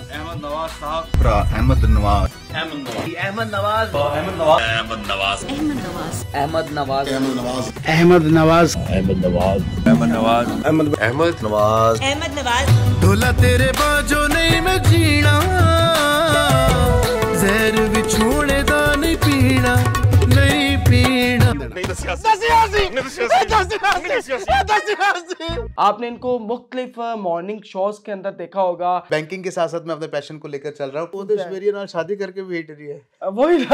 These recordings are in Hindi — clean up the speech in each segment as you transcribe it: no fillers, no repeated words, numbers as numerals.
अहमद नवाज साहब, अहमद नवाज, अहमद नवाज, अहमद नवाज, अहमद नवाज, अहमद नवाज, अहमद नवाज, अहमद नवाज, अहमद नवाज, अहमद नवाज, अहमद नवाज, अहमद नवाज, अहमद नवाज। ढोला तेरे बाजो नहीं मैं जीना, जहर भी छोड़े दा नहीं पीना, नहीं पीना। आपने इनको मुख्तलिफ मॉर्निंग शोज के अंदर देखा होगा। बैंकिंग के साथ साथ मैं अपने पैशन को लेकर चल रहा हूँ। वो तो मेरी नाल शादी करके भी हिट रही है। वही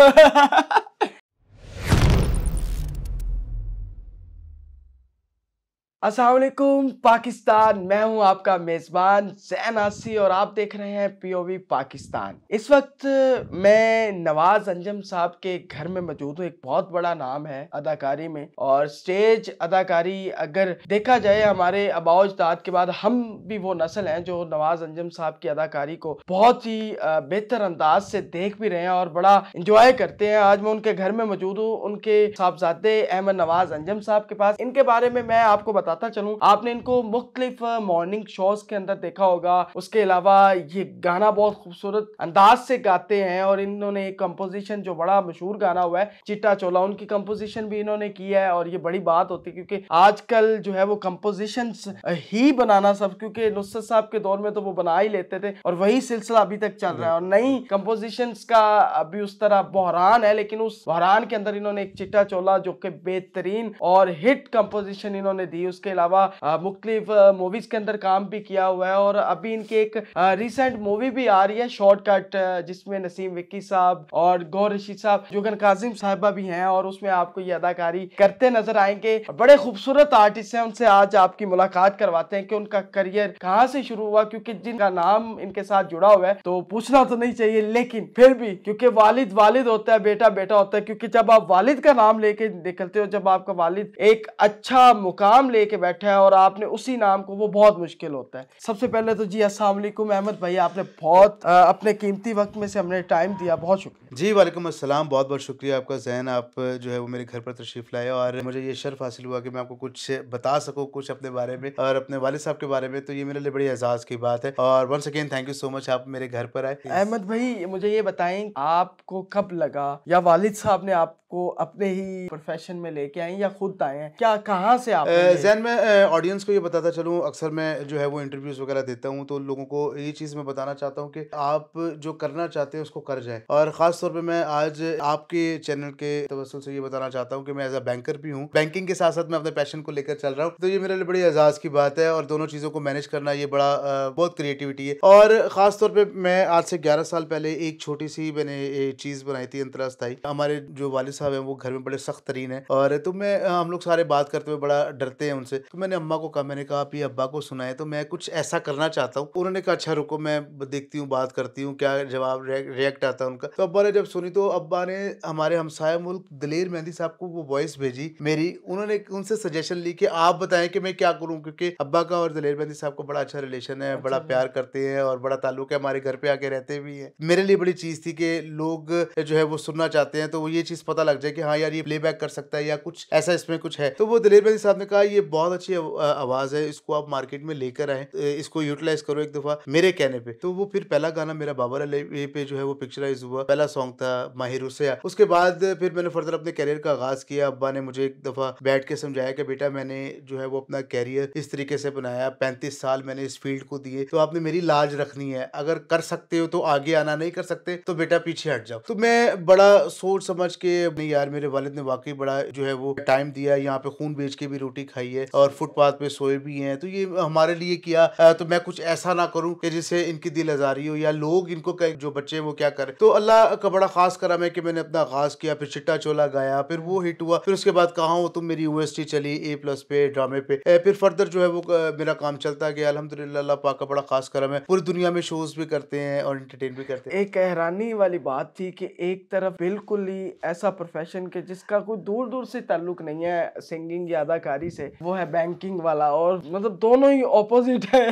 अस्सलाम वालेकुम पाकिस्तान, मैं हूं आपका मेज़बान ज़ैन आसी और आप देख रहे हैं पीओवी पाकिस्तान। इस वक्त मैं नवाज अंजम साहब के घर में मौजूद हूं। एक बहुत बड़ा नाम है अदाकारी में, और स्टेज अदाकारी अगर देखा जाए हमारे आबाओ अजदाद के बाद हम भी वो नस्ल हैं जो नवाज अंजम साहब की अदाकारी को बहुत ही बेहतर अंदाज से देख भी रहे हैं और बड़ा इंजॉय करते हैं। आज मैं उनके घर में मौजूद हूँ, उनके साहबजादे अहमद नवाज अंजम साहब के पास। इनके बारे में मैं आपको बताता चलूं, आपने इनको मुख्तलिफ मॉर्निंग शोज के अंदर देखा होगा। उसके अलावा ये गाना बहुत खूबसूरत अंदाज से गाते हैं और इन्होंने एक कंपोजिशन जो बड़ा मशहूर गाना हुआ है चिट्टा चोला, उनकी कंपोजिशन भी इन्होंने की है। और ये बड़ी बात होती है क्योंकि आजकल जो है वो कंपोजिशंस ही बनाना सब, क्योंकि नुसरत साहब के दौर में तो वो बना ही लेते थे और वही सिलसिला अभी तक चल रहा है और नई कंपोजिशंस का अभी उस तरह बहरान है। लेकिन उस बहरान के अंदर इन्होंने एक चिट्टा चोला जो कि बेहतरीन और हिट कंपोजिशन इन्होंने दी। उसके अलावा मुख्तलिफ मूवीज के अंदर काम भी किया हुआ है और अभी इनकी एक रिसेंट मूवी भी आ रही है शॉर्टकट, जिसमें नसीम विक्की साहब और गौर रशीद साहब, जुगन काजिम साहिबा भी हैं और उसमें आपको ये अदाकारी करते नजर आएंगे। बड़े खूबसूरत आर्टिस्ट हैं, उनसे आज आपकी मुलाकात करवाते हैं कि उनका करियर कहाँ से शुरू हुआ, क्योंकि जिनका नाम इनके साथ जुड़ा हुआ है तो पूछना तो नहीं चाहिए, लेकिन फिर भी क्योंकि वालिद वालिद होता है, बेटा बेटा होता है। क्योंकि जब आप वालिद का नाम लेके निकलते हो, जब आपका वालिद एक अच्छा मुकाम लेके बैठा है और आपने उसी नाम को, वो बहुत मुश्किल होता है। सबसे पहले तो जी अस्सलाम वालेकुम अहमद भाई, आपने बहुत अपने कीमती वक्त में से हमने टाइम दिया, बहुत शुक्रिया। जी वालेकुम अस्सलाम, बहुत बहुत शुक्रिया आपका ज़ैन। आप जो है वो मेरे घर पर तशरीफ़ लाए और मुझे ये शर्फ हासिल हुआ कि मैं आपको कुछ बता सकूँ कुछ अपने बारे में और अपने वालिद साहब के बारे में, तो ये मेरे लिए बड़ी एजाज़ की बात है। और once again thank you so much, आप मेरे घर पर आए। अहमद भाई मुझे ये बताएं, आपको कब लगा या वालिद साहब ने आपको अपने ही प्रोफेशन में लेके आए या खुद आए हैं, क्या कहाँ से आप? ज़ैन मैं ऑडियंस को ये बताता चलूँ, अक्सर मैं जो है वो इंटरव्यूज़ वगैरह देता हूँ तो लोगों को ये चीज़ मैं बताना चाहता हूँ कि आप जो करना चाहते हैं उसको कर जाएं। और ख़ास तौर पे मैं आज आपके चैनल के तवस्सुल से ये बताना चाहता हूँ कि मैं एज अ बैंकर भी हूँ, बैंकिंग के साथ साथ मैं अपने पैशन को लेकर चल रहा हूँ, तो ये मेरे लिए बड़ी एजाज़ की बात है। और दोनों चीज़ों को मैनेज करना ये बड़ा बहुत क्रिएटिविटी है। और ख़ास तौर पर मैं आज से 11 साल पहले एक छोटी सी मैंने चीज़ बनाई थी अंतरराष्ट्रीय। हमारे जो वालिद साहब हैं वो घर में बड़े सख्त तरीन है और तो मैं हम लोग सारे बात करते हुए बड़ा डरते हैं उनसे, तो मैंने अम्मा को कहा, मैंने कहा आप ये अब्बा को सुनाए तो मैं कुछ ऐसा करना चाहता हूँ। उन्होंने कहा अच्छा रुको मैं देखती हूँ, बात करती हूँ क्या जवाब रिएक्ट आता है उनका। तो अब्बा ने जब सुनी तो अब्बा ने हमारे हमसाया मुल्क दलेर मेहंदी साहब को वो वॉइस भेजी मेरी, उन्होंने उनसे सजेशन ली कि आप बताएं कि मैं क्या करूँ, क्योंकि अब्बा का और दलेर मेहंदी साहब को बड़ा अच्छा रिलेशन है, बड़ा प्यार करते हैं और बड़ा ताल्लुक है, हमारे घर पे आके रहते भी हैं। मेरे लिए बड़ी चीज़ थी कि लोग जो है वो सुनना चाहते हैं तो वो ये चीज़ पता लग जाए कि हाँ यार ये प्लेबैक कर सकता है या कुछ ऐसा इसमें कुछ है। तो वो दलेर मेहंदी साहब ने कहा ये बहुत अच्छी आवाज़ है, इसको आप मार्केट में लेकर आए, इसको यूटिलाइज करो एक दफ़ा मेरे कहने पे। तो वो फिर पहला गाना मेरा बाबर अली पे जो है वो पिक्चराइज हुआ, पहला सॉन्ग था माहिर हुसैन। उसके बाद फिर मैंने फर्दर अपने कैरियर का आगाज़ किया। अब्बा ने मुझे एक दफ़ा बैठ के समझाया कि बेटा मैंने जो है वो अपना कैरियर इस तरीके से बनाया, 35 साल मैंने इस फील्ड को दिए, तो आपने मेरी लाज रखनी है, अगर कर सकते हो तो आगे आना, नहीं कर सकते तो बेटा पीछे हट जाओ। तो मैं बड़ा सोच समझ के, नहीं यार मेरे वालिद ने वाकई बड़ा जो है वो टाइम दिया, यहाँ पे खून बेच के भी रोटी खाई है और फुटपाथ पे सोए भी हैं, तो ये हमारे लिए किया, तो मैं कुछ ऐसा ना करूं कि जिससे इनकी दिल आजारी हो या लोग इनको जो बच्चे हैं वो क्या करें। तो अल्लाह का बड़ा खास करम है कि मैंने अपना आगाज किया, फिर चिट्टा चोला गाया, फिर वो हिट हुआ, फिर उसके बाद कहाँ हो तुम मेरी यूएसटी चली A+ पे ड्रामे पे, फिर फर्दर जो है वो मेरा काम चलता गया। अल्हम्दुलिल्लाह अल्लाह पाक का बड़ा खास करम है, पूरी दुनिया में शोज भी करते हैं और एंटरटेन भी करते हैं। एक हैरानी वाली बात थी कि एक तरफ बिल्कुल ही ऐसा प्रोफेशन के जिसका कोई दूर दूर से ताल्लुक नहीं है सिंगिंग या अदाकारी से, वो है बैंकिंग वाला, और मतलब दोनों ही ऑपोजिट है।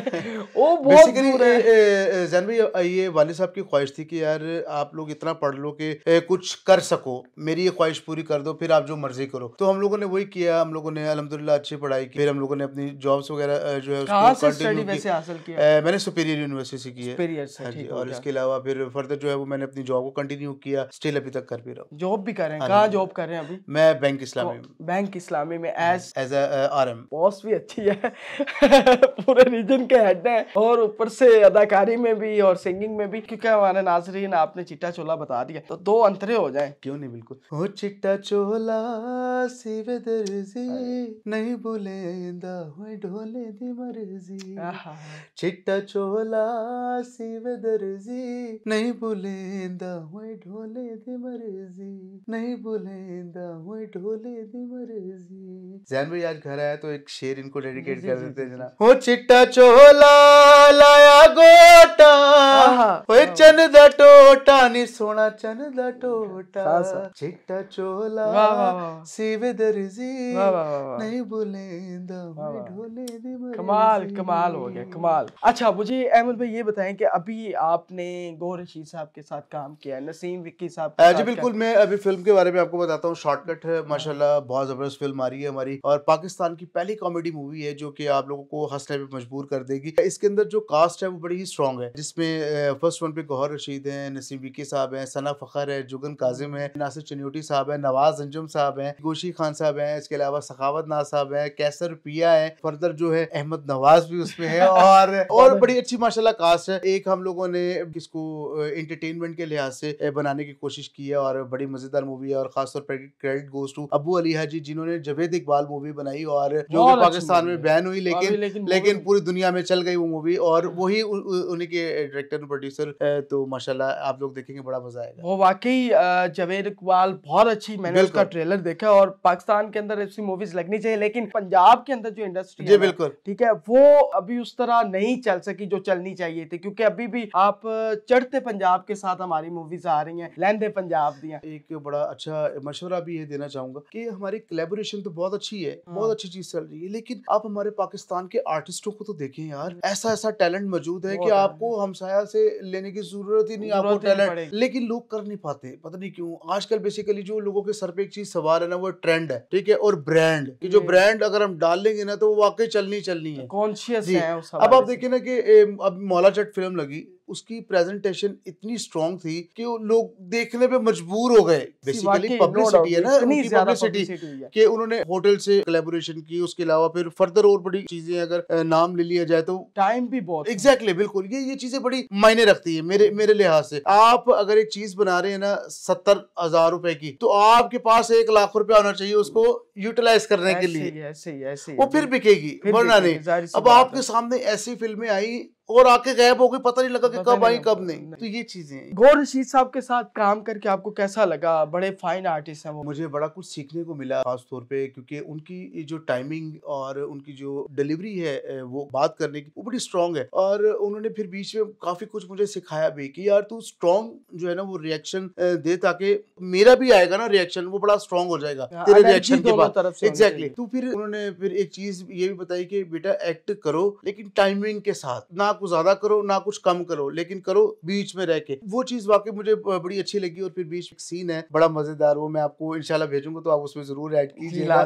वो बहुत दूर है। जैन भाई, ये वालिद साहब की ख्वाहिश थी कि यार आप लोग इतना पढ़ लो कि कुछ कर सको, मेरी ये ख्वाहिश पूरी कर दो, फिर आप जो मर्जी करो। तो हम लोगों ने वही किया, हम लोगों ने अल्हम्दुलिल्लाह अच्छी पढ़ाई की, फिर हम लोगों ने अपनी जॉब्स वगैरह जो है कहाँ से उसको स्टडी वैसे हासिल किया? मैंने सुपीरियर यूनिवर्सिटी से की है। सुपीरियर से, हाँ जी, ठीक हो और गया। इसके अलावा फिर फर्दर जो है वो मैंने अपनी जॉब को कंटिन्यू किया, स्टिल अभी तक कर भी रहा हूँ। जॉब भी कर रहे हैं? हाँ कहाँ जी। जॉब कर रहे हैं अभी? मैं बैंक इस्लामी में, बैंक इस्लामी में एज अ RM। बॉस भी अच्छी है। पूरे रीजन के हेड है, और ऊपर से अदाकारी में भी और सिंगिंग में भी। क्योंकि हमारे नाज़रीन, आपने चिट्टा चोला बता दिया तो दो अंतरे हो जाएं। क्यों नहीं, बिल्कुल। ओ चिट्टा चोला सिवे दर्जी, नहीं भूलेंदा होए ढोले दी मर्जी। आहा। चिट्टा चोला सिवे दर्जी, नहीं भूलेंदा होए ढोले दी मर्जी, नहीं भूलेंदा होए ढोले दी मर्जी। जैन भाई आज घर आया तो एक शेर इनको डेडिकेट कर देते हैं जनाब। ओ चिट्टा चोला लाया गोटा, ओए चन दा टोटा नी सोना चन दा टोटा। चिट्टा चोला सिवे दर्जी, नहीं भूलेंदा होए ढोले दी मर्जी। कमाल कमाल हो गया, कमाल। अच्छा मुझे अहमद भाई ये बताएं कि अभी आपने गौहर रशीद साहब के साथ काम किया है, नसीम विक्की साहब के साथ। जी बिल्कुल। मैं अभी फिल्म के बारे में आपको बताता हूँ, शॉर्टकट है माशाल्लाह, बहुत जबरदस्त फिल्म आ रही है हमारी, और पाकिस्तान की पहली कॉमेडी मूवी है जो कि आप लोगों को हंसने पे मजबूर कर देगी। इसके अंदर जो कास्ट है वो बड़ी ही स्ट्रॉन्ग है, जिसमें फर्स्ट वन पे गौहर रशीद है, नसीम विक्की साहब हैं, सना फखर है, जुगन काजिम है, नासिर चन्योटी साहब है, नवाज अंजुम साहब हैं, गोशी खान साहब हैं, इसके अलावा सखावत नाज साहब हैं, कैसर पिया है, फर्दर जो है अहमद नवाज भी उसमें है, और बड़ी अच्छी माशाल्लाह कास्ट है। एक हम लोगों ने इसको एंटरटेनमेंट के लिहाज से बनाने की कोशिश की है, और बड़ी मजेदार मूवी है, और खासतौर पर credit goes to Abu Ali Haji, जिन्होंने जावेद इकबाल मूवी बनाई, और जो कि पाकिस्तान में बैन हुई, लेकिन पूरी दुनिया में चल गई वो मूवी, और वही उन्हीं के डायरेक्टर और प्रोड्यूसर। तो माशाल्लाह आप लोग देखेंगे, बड़ा मजा आएगा। वो वाकई जावेद इकबाल बहुत अच्छी, मैंने उसका ट्रेलर देखा, और पाकिस्तान के अंदर ऐसी मूवीज लगनी चाहिए, लेकिन पंजाब के अंदर जो इंडस्ट्री है, बिल्कुल ठीक है, वो अभी उस तरह नहीं चल सकी जो चलनी चाहिए थी, क्योंकि अभी भी आप चढ़ते पंजाब के साथ हमारी मूवीज आ रही हैं, लैंदे पंजाब दिया। एक बड़ा अच्छा मशवरा भी ये देना चाहूंगा कि हमारी कोलैबोरेशन तो बहुत अच्छी है, बहुत अच्छी चीज चल रही है, लेकिन आप हमारे पाकिस्तान के आर्टिस्टों को तो देखें यार, ऐसा टैलेंट मौजूद है कि आपको हमसाया से लेने की जरूरत ही नहीं, आपको टैलेंट, लेकिन लोग कर नहीं पाते, पता नहीं क्यों। आजकल बेसिकली जो लोगों के सर पे एक चीज सवार है ना, वो ट्रेंड है, ठीक है, और ब्रांड की जो ब्रांड अगर हम डाल लेंगे ना तो वो वाकई चलनी है, कॉन्शियस है। अब आप देखिए ना कि अब मौला जट फिल्म लगी, उसकी प्रेजेंटेशन इतनी स्ट्रॉन्ग थी कि लोग देखने पे मजबूर हो गए। बेसिकली पब्लिसिटी है ना, उनकी पब्लिसिटी कि उन्होंने होटल से कोलैबोरेशन की, उसके अलावा फिर फर्दर और बड़ी चीजें अगर नाम ले लिया जाए तो टाइम भी बहुत। एग्जैक्टली बिल्कुल, ये चीजें बड़ी मायने रखती है मेरे लिहाज से। आप अगर एक चीज बना रहे हैं ना 70,000 रुपए की, तो आपके पास 1 लाख रुपया होना चाहिए उसको यूटिलाइज करने के लिए, ऐसे वो फिर बिकेगी, वरना नहीं। अब आपके सामने ऐसी फिल्में आई और आके गायब हो गई, पता नहीं लगा कि कब आई कब नहीं। तो ये चीजें। गौहर रशीद साहब के साथ काम करके आपको कैसा लगा? बड़े फाइन आर्टिस्ट हैं वो। मुझे बड़ा कुछ सीखने को मिला, खास तौर पे क्योंकि उनकी जो टाइमिंग और उनकी जो डिलीवरी है वो बात करने की, वो बड़ी स्ट्रॉन्ग है, और उन्होंने फिर बीच में काफी कुछ मुझे सिखाया भी कि यार तू स्ट्रॉन्ग जो है ना वो रिएक्शन दे, ताकि मेरा भी आएगा ना रिएक्शन, वो बड़ा स्ट्रॉन्ग हो जाएगा तेरे रिएक्शन के बाद। एग्जैक्टली। तो फिर उन्होंने फिर एक चीज ये भी बताई कि बेटा एक्ट करो लेकिन टाइमिंग के साथ, ना कुछ ज्यादा करो ना कुछ कम करो, लेकिन करो बीच में रह के। वो चीज वाकई मुझे बड़ी अच्छी लगी। और फिर बीच में सीन है बड़ा मजेदार, वो मैं आपको इंशाल्लाह भेजूंगा तो आप उसमें जरूर ऐड कीजिएगा।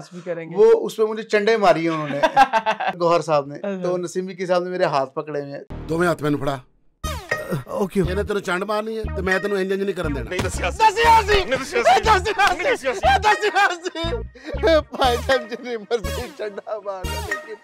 वो उसमें मुझे चंडे मारी है उन्होंने गौहर साहब ने, तो नसीम विक्की साहब ने मेरे हाथ पकड़े हुए हैं। दो में हाथ मैंने फड़ा ओके ਇਹਨੇ ਤੈਨੂੰ ਚੰਡ ਮਾਰਨੀ ਹੈ ਤੇ ਮੈਂ ਤੈਨੂੰ ਇੰਜ ਨਹੀਂ ਕਰਨ ਦੇਣਾ। नहीं दसिया भाई साहब जितनी मर्जी चंडा मारना, लेकिन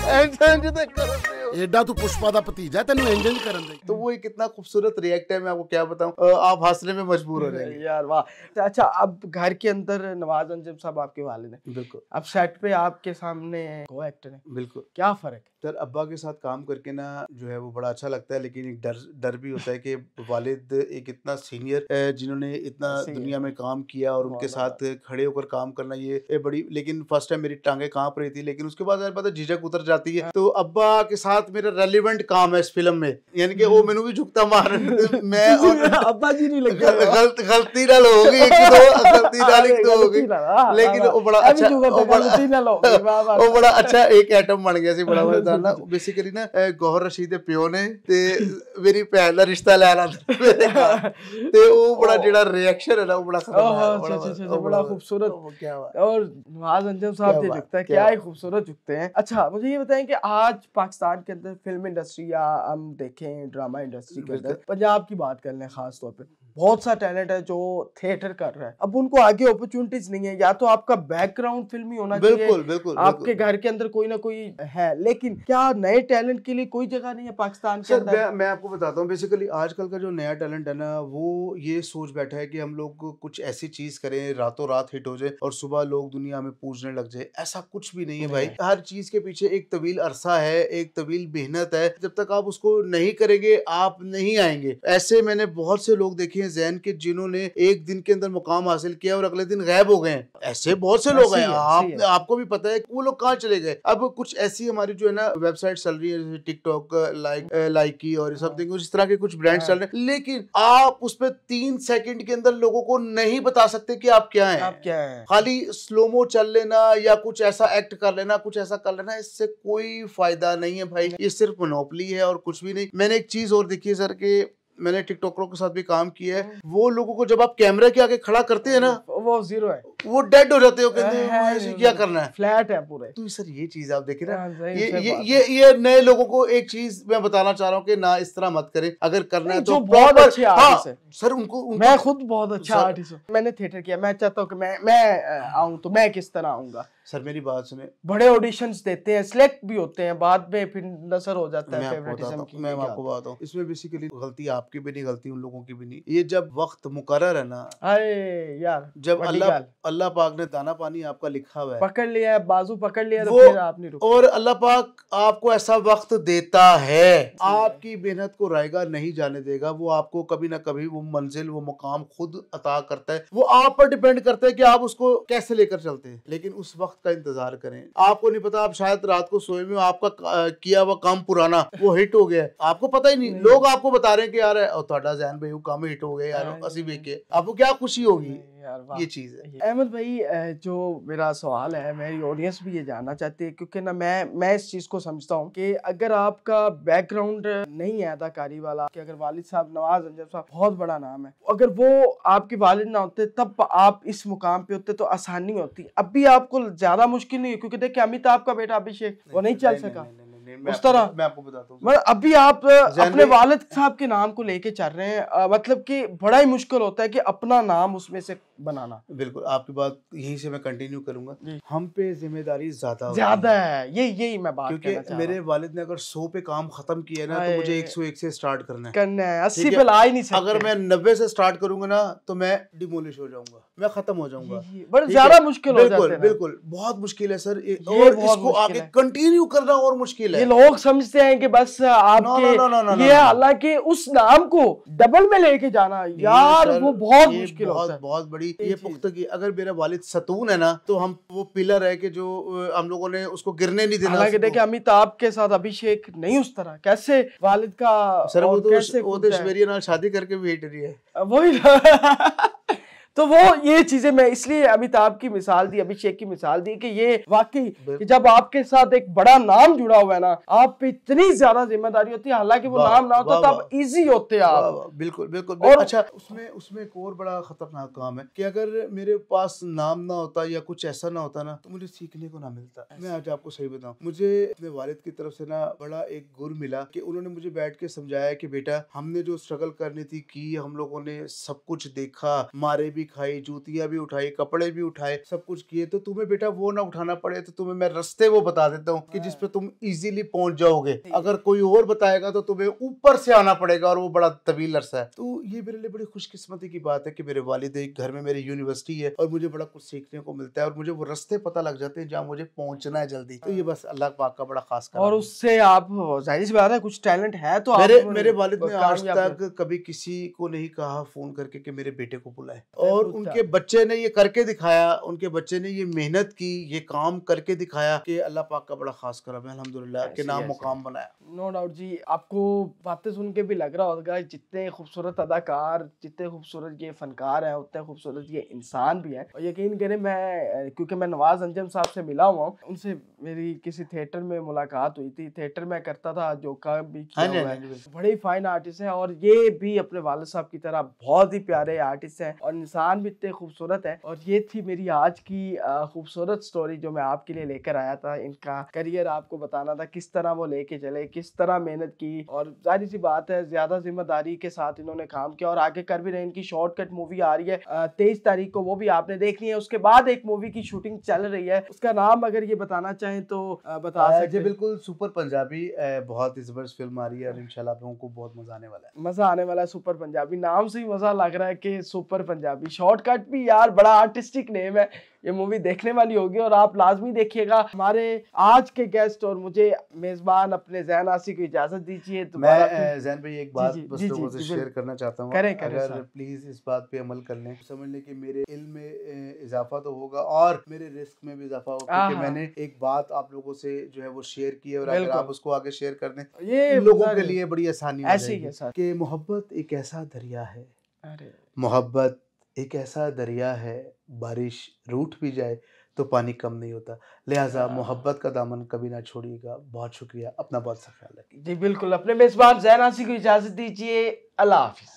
ऐसा जितना कर रहे हो। एडा तू पुष्पा दा भतीजा तेनू इंज नहीं करन दे। तो वो एक कितना खूबसूरत रिएक्ट है, मैं आपको क्या बताऊं, आप हंसने में मजबूर हो जाएंगे यार। वाह। अच्छा, अब घर के अंदर नवाज अंजुम साहब आपके वालिद हैं, बिल्कुल। अब सेट पे आपके सामने को एक्टर है, बिल्कुल। क्या फर्क है? सर अब्बा के साथ काम करके ना जो है वो बड़ा अच्छा लगता है, लेकिन एक डर भी होता है कि वालिद एक इतना सीनियर जिन्होंने इतना दुनिया में काम किया और उनके साथ खड़े होकर काम करना ये बड़ी, लेकिन फर्स्ट टाइम मेरी टांगे कांप रही थी, लेकिन उसके बाद यार पता झिझक उतर जाती है। तो अब्बा के साथ मेरा रेलिवेंट काम है इस फिल्म में, यानी कि वो मैंने भी झुकता मार मैं अब्बा जी नहीं लग गलती ना होगी, एक दो गलती ना होगी, लेकिन वो बड़ा अच्छा वो बड़ा अच्छा एक एटम बन गया सी, बड़ा मजेदार ना। बेसिकली ना गौहर रशीद दे प्यो ने ते मेरी भैन दा रिश्ता लेना ते वो बड़ा जेड़ा रिएक्शन है ना वो बड़ा खतरनाक, बड़ा खूबसूरत। क्या और नवाज अंजम साहब से झुकता है, क्या ही खूबसूरत झुकते हैं। अच्छा मुझे ये बताएं कि आज पाकिस्तान के अंदर फिल्म इंडस्ट्री या हम देखें ड्रामा इंडस्ट्री के अंदर, पंजाब की बात कर लें खास तौर पे, बहुत सा टैलेंट है जो थिएटर कर रहा है। अब उनको आगे अपॉर्चुनिटीज नहीं है, या तो आपका बैकग्राउंड फिल्मी होना चाहिए, बिल्कुल आपके घर के अंदर कोई ना कोई है, लेकिन क्या नए टैलेंट के लिए कोई जगह नहीं है पाकिस्तान के अंदर? मैं आपको बताता हूँ, बेसिकली आजकल का जो नया टैलेंट है ना वो ये सोच बैठा है कि हम लोग कुछ ऐसी चीज करें रातों रात हिट हो जाए और सुबह लोग दुनिया में पूजने लग जाए। ऐसा कुछ भी नहीं है भाई, हर चीज के पीछे एक तवील अरसा है, एक तवील मेहनत है। जब तक आप उसको नहीं करेंगे आप नहीं आएंगे। ऐसे मैंने बहुत से लोग देखे हैं ज़हन के जिन्होंने एक दिन के अंदर मुकाम हासिल किया और अगले दिन गायब हो गए। ऐसे बहुत से लोग हैं, आपको भी पता है वो लोग कहाँ चले गए। अब कुछ ऐसी हमारी जो है ना वेबसाइट चल रही है जैसे टिकटॉक, लाइकी और समथिंग, इस तरह के कुछ ब्रांड चल रहे हैं, लेकिन आप उस पर 3 सेकंड के अंदर लोगों को नहीं बता सकते कि आप क्या हैं। खाली स्लोमो चल लेना या कुछ ऐसा एक्ट कर लेना, कुछ ऐसा कर लेना, इससे कोई फायदा नहीं है भाई, ये सिर्फ मोनोपोली है और कुछ भी नहीं। मैंने एक चीज और देखी है सर कि मैंने टिकटॉकरों के साथ भी काम किया है, वो लोगों को जब आप कैमरा के आगे खड़ा करते हैं ना वो जीरो है, वो डेड हो जाते हो, कहते हैं ऐसे क्या करना है, फ्लैट है पूरे। तो सर ये चीज आप देखिए ना, ये नए लोगों को एक चीज मैं बताना चाह रहा हूँ कि ना इस तरह मत करें, अगर करना है तो बहुत अच्छे आर्टिस्ट है सर। उनको मैं खुद बहुत अच्छा आर्टिस्ट हूँ, मैंने थिएटर किया, मैं चाहता हूँ कि मैं आऊँ तो मैं किस तरह आऊंगा। सर मेरी बात सुने, बड़े ऑडिशंस देते हैं, सिलेक्ट भी होते हैं, बाद में फिर नजर हो जाता है फेवरेटिज्म की। मैं आपको बताता हूँ, इसमें बेसिकली गलती आपकी भी नहीं, गलती उन लोगों की भी नहीं। ये जब वक्त मुकर्रर है ना, अरे यार जब अल्लाह पाक ने दाना पानी आपका लिखा हुआ है, पकड़ लिया है, बाजू पकड़ लिया तो फिर आप नहीं रुकते। और अल्लाह पाक आपको ऐसा वक्त देता है, आपकी मेहनत को रायगा नहीं जाने देगा, वो आपको कभी ना कभी वो मंजिल, वो मुकाम खुद अता करता है। वो आप पर डिपेंड करता है कि आप उसको कैसे लेकर चलते हैं, लेकिन उस वक्त का इंतजार करें। आपको नहीं पता, आप शायद रात को सोए में आपका किया हुआ काम पुराना वो हिट हो गया, आपको पता ही नहीं, लोग आपको बता रहे हैं कि यार ਤੁਹਾਡਾ ज़हन भाई वो काम हिट हो गया यार, ਅਸੀਂ ਵੇਖ के आपको क्या खुशी होगी। ये चीज है। अहमद भाई, जो मेरा सवाल है, मेरी ऑडियंस भी ये जानना चाहती है, क्योंकि ना मैं इस चीज को समझता हूँ कि अगर आपका बैकग्राउंड नहीं है अदाकारी वाला, कि अगर वालिद साहब नवाज अंजम साहब बहुत बड़ा नाम है, अगर वो आपके वालिद ना होते तब आप इस मुकाम पे होते तो आसानी होती। अब भी आपको ज्यादा मुश्किल नहीं है, क्योंकि देखिए अमिताभ का बेटा अभिषेक वो नहीं चल सका उस तरह। मैं आपको बताता हूँ, मतलब अभी आप अपने वालिद साहब के नाम को लेके चल रहे हैं, मतलब कि बड़ा ही मुश्किल होता है कि अपना नाम उसमें से बनाना। बिल्कुल आपकी बात यहीं से मैं कंटिन्यू करूंगा, हम पे जिम्मेदारी ज्यादा है, यही मैं बात कहना चाह रहा हूं। मेरे वालिद ने अगर 100 पे काम खत्म किया ना तो मुझे 101 से स्टार्ट करना है 80 पे ला ही नहीं सकते। अगर मैं 90 से स्टार्ट करूंगा ना तो मैं डिमोलिश हो जाऊंगा, मैं खत्म हो जाऊंगा, बट ज्यादा मुश्किल हो जाता है। बिल्कुल बहुत मुश्किल है सर, और इसको आगे कंटिन्यू करना और मुश्किल है। ये लोग समझते हैं कि बस आपके ये, हालांकि उस नाम को डबल में लेके जाना यार वो बहुत मुश्किल होता है, बहुत बड़ी ये पुख्तगी। अगर मेरा वालिद सतून है ना तो हम वो पिलर है कि जो हम लोगों ने उसको गिरने नहीं देना। हालांकि देखिए अमिताभ के साथ अभिषेक नहीं उस तरह, कैसे वालिद का सर वो तो ऐश्वर्या नाल शादी करके भी हिट रही है, वही तो वो ये चीजें मैं इसलिए अमिताभ की मिसाल दी, अभिषेक की मिसाल दी कि ये वाकई कि जब आपके साथ एक बड़ा नाम जुड़ा हुआ है ना, आप पे इतनी ज्यादा जिम्मेदारी होती है, हालांकि वो नाम ना होता तब इजी होते आप। बिल्कुल बिल्कुल। और अच्छा उसमें एक और बड़ा खतरनाक काम है कि अगर मेरे पास नाम ना होता या कुछ ऐसा ना होता ना तो मुझे सीखने को ना मिलता। मैं आज आपको सही बताऊं, मुझे अपने वालिद की तरफ से ना बड़ा एक गुर मिला कि उन्होंने मुझे बैठ के समझाया कि बेटा हमने जो स्ट्रगल करनी थी की, हम लोगों ने सब कुछ देखा, मारे भी भी खाई, जूतियां भी उठाई, कपड़े भी उठाए, सब कुछ किए, तो तुम्हें बेटा वो ना उठाना पड़े तो तुम्हें मैं रास्ते वो बता देता हूँ कि जिसपे तुम इजीली पहुंच जाओगे। अगर कोई और बताएगा तो तुम्हें ऊपर से आना पड़ेगा और वो बड़ा तवील अरसा है। तो ये मेरे लिए बड़ी खुशकिस्मती की बात है कि मेरे वालिद एक घर में मेरी यूनिवर्सिटी है और मुझे बड़ा कुछ सीखने को मिलता है और मुझे वो रास्ते पता लग जाते हैं जहाँ मुझे पहुंचना है जल्दी। तो ये बस अल्लाह पाक का बड़ा खास काम और है। उससे आप जाहिर सी बात है कुछ टैलेंट है तो मेरे वालिद ने आज कामयाब तक कभी किसी को नहीं कहा फोन करके कि मेरे बेटे को बुलाए, है। और पूछा। उनके बच्चे ने ये करके दिखाया, उनके बच्चे ने ये मेहनत की, ये काम करके दिखाया कि अल्लाह पाक का बड़ा खास करम है अल्हम्दुलिल्लाह के नाम मुकाम बनाया। नो डाउट जी, आपको बातें सुन के भी लग रहा होगा जितने खूबसूरत अदाकार, जितने खूबसूरत ये फनकार हैं, उतने खूबसूरत ये इंसान भी हैं। और यकीन करें मैं, क्योंकि मैं नवाज अंजम साहब से मिला हुआ हूँ, उनसे मेरी किसी थिएटर में मुलाकात हुई थी। थिएटर में करता था, जो काम भी किया हुआ है। बड़े ही फाइन आर्टिस्ट हैं और ये भी अपने वालिद साहब की तरह बहुत ही प्यारे आर्टिस्ट हैं और इंसान भी इतने खूबसूरत है। और ये थी मेरी आज की खूबसूरत स्टोरी जो मैं आपके लिए लेकर आया था। इनका करियर आपको बताना था, किस तरह वो लेके चले, किस तरह मेहनत की, और जाहिर सी बात है ज्यादा जिम्मेदारी के साथ इन्होंने काम किया और आगे कर भी रहे। इनकी शॉर्टकट मूवी आ रही है 23 तारीख को, वो भी आपने देखनी है। उसके बाद एक मूवी की शूटिंग चल रही है, उसका नाम अगर ये बताना चाहें तो बता सकते हैं। बिल्कुल सुपर पंजाबी, बहुत ही जबरदस्त फिल्म आ रही है और इंशाल्लाह लोगों को बहुत मजा आने वाला है। मजा आने वाला है। सुपर पंजाबी नाम से ही मजा लग रहा है कि सुपर पंजाबी। शॉर्टकट भी यार बड़ा आर्टिस्टिक नेम है। ये मूवी देखने वाली होगी और आप लाजमी देखिएगा। हमारे आज के गेस्ट और मुझे मेजबान अपने ज़ैन आसी को इजाजत दीजिए। मैं ज़ैन भाई एक बात जी, बस जी, लोगों जी, से जी, शेयर करना चाहता हूँ, करें अगर सर। प्लीज इस बात पे अमल कर लें, समझ लें कि मेरे इल्म में इजाफा तो होगा और मेरे रिस्क में भी इजाफा होगा, क्योंकि मैंने एक बात आप लोगों से जो है वो शेयर की है और अगर आप उसको आगे शेयर कर दें ये लोगों के लिए बड़ी आसानी हो ऐसी है जाएगी कि मोहब्बत एक ऐसा दरिया है, अरे मोहब्बत एक ऐसा दरिया है, बारिश रूठ भी जाए तो पानी कम नहीं होता, लिहाजा मोहब्बत का दामन कभी ना छोड़िएगा। बहुत शुक्रिया, अपना बहुत सा ख्याल रखिए। जी बिल्कुल, अपने मेजबान ज़ैन आसी को इजाजत दीजिए। अल्लाह हाफिज।